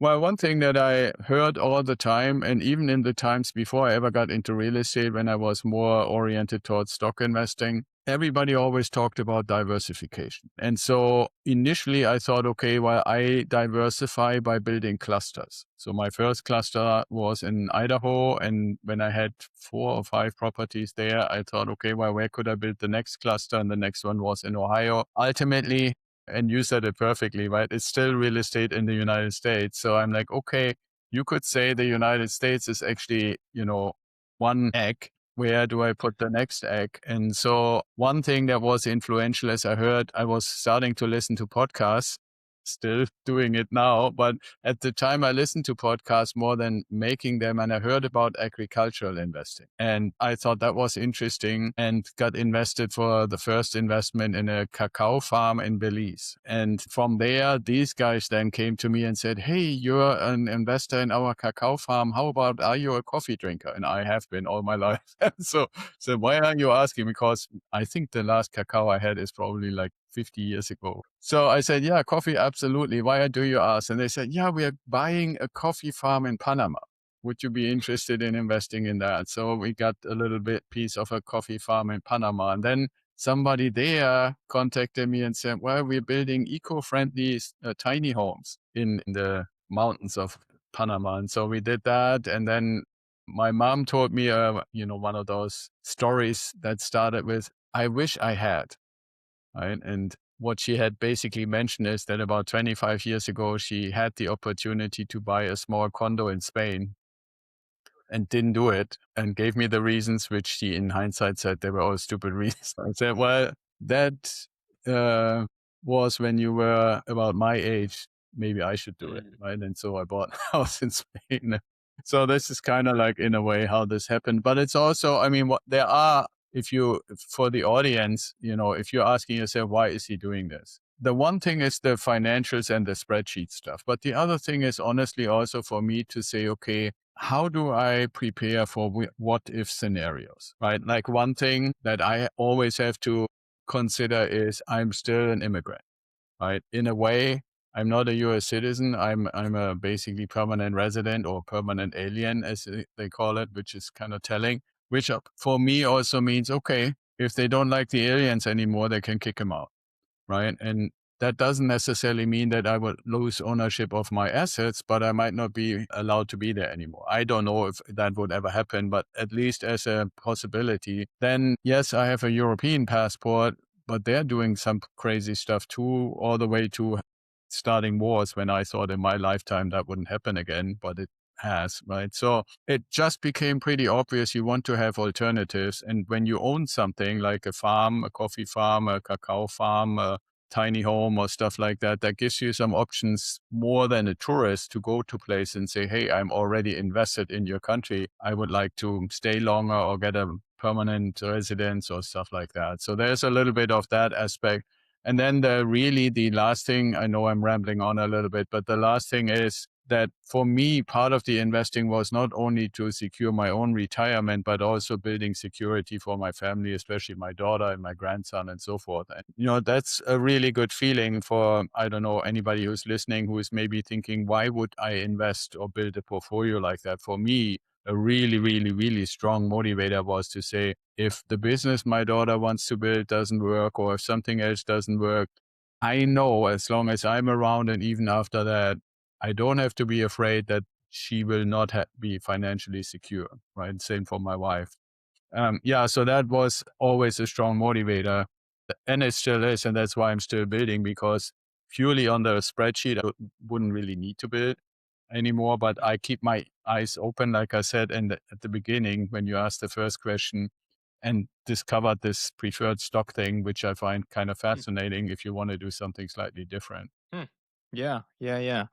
Well, one thing that I heard all the time, and even in the times before I ever got into real estate, when I was more oriented towards stock investing, everybody always talked about diversification. And so initially I thought, okay, well, I diversify by building clusters. So my first cluster was in Idaho. And when I had 4 or 5 properties there, I thought, okay, well, where could I build the next cluster? And the next one was in Ohio. Ultimately, and you said it perfectly, right? It's still real estate in the United States. So I'm like, okay, you could say the United States is actually, one egg. Where do I put the next egg? And so one thing that was influential, as I heard, I was starting to listen to podcasts, still doing it now. But at the time I listened to podcasts more than making them. And I heard about agricultural investing. And I thought that was interesting and got invested for the first investment in a cacao farm in Belize. And from there, these guys then came to me and said, hey, you're an investor in our cacao farm. How about, are you a coffee drinker? And I have been all my life. So why are you asking? Because I think the last cacao I had is probably like 50 years ago. So I said, yeah, coffee, absolutely. Why do you ask? And they said, yeah, we are buying a coffee farm in Panama. Would you be interested in investing in that? So we got a little bit piece of a coffee farm in Panama. And then somebody there contacted me and said, well, we're building eco-friendly tiny homes in the mountains of Panama. And so we did that. And then my mom told me, one of those stories that started with, I wish I had. Right. And what she had basically mentioned is that about 25 years ago, she had the opportunity to buy a small condo in Spain and didn't do it, and gave me the reasons, which she in hindsight said they were all stupid reasons. I said, well, that uh, was when you were about my age. Maybe I should do it. Mm. Right. And so I bought a house in Spain. So this is kind of like, in a way, how this happened. But it's also, I mean, what there are, if you, for the audience, if you're asking yourself, why is he doing this? The one thing is the financials and the spreadsheet stuff. But the other thing is honestly also for me to say, okay, how do I prepare for what if scenarios, right? Like one thing that I always have to consider is I'm still an immigrant, right? In a way, I'm not a US citizen. I'm a basically permanent resident or permanent alien, as they call it, which is kind of telling, which for me also means, okay, if they don't like the aliens anymore, they can kick them out, right? And that doesn't necessarily mean that I would lose ownership of my assets, but I might not be allowed to be there anymore. I don't know if that would ever happen, but at least as a possibility, then yes, I have a European passport, but they're doing some crazy stuff too, all the way to starting wars when I thought in my lifetime that wouldn't happen again, but it has, right? So it just became pretty obvious you want to have alternatives. And when you own something like a farm, a coffee farm, a cacao farm, a tiny home or stuff like that, that gives you some options more than a tourist to go to place and say, hey, I'm already invested in your country. I would like to stay longer or get a permanent residence or stuff like that. So there's a little bit of that aspect. And then the last thing, I know I'm rambling on a little bit, but the last thing is that for me, part of the investing was not only to secure my own retirement, but also building security for my family, especially my daughter and my grandson and so forth. And, that's a really good feeling for, I don't know, anybody who's listening who is maybe thinking, why would I invest or build a portfolio like that? For me, a really, really, really strong motivator was to say, if the business my daughter wants to build doesn't work, or if something else doesn't work, I know as long as I'm around and even after that, I don't have to be afraid that she will not be financially secure, right? Same for my wife. Yeah, so that was always a strong motivator, and it still is, and that's why I'm still building, because purely on the spreadsheet, I wouldn't really need to build anymore, but I keep my eyes open, like I said at the beginning when you asked the first question, and discovered this preferred stock thing, which I find kind of Hmm. fascinating if you want to do something slightly different. Hmm. Yeah, yeah, yeah.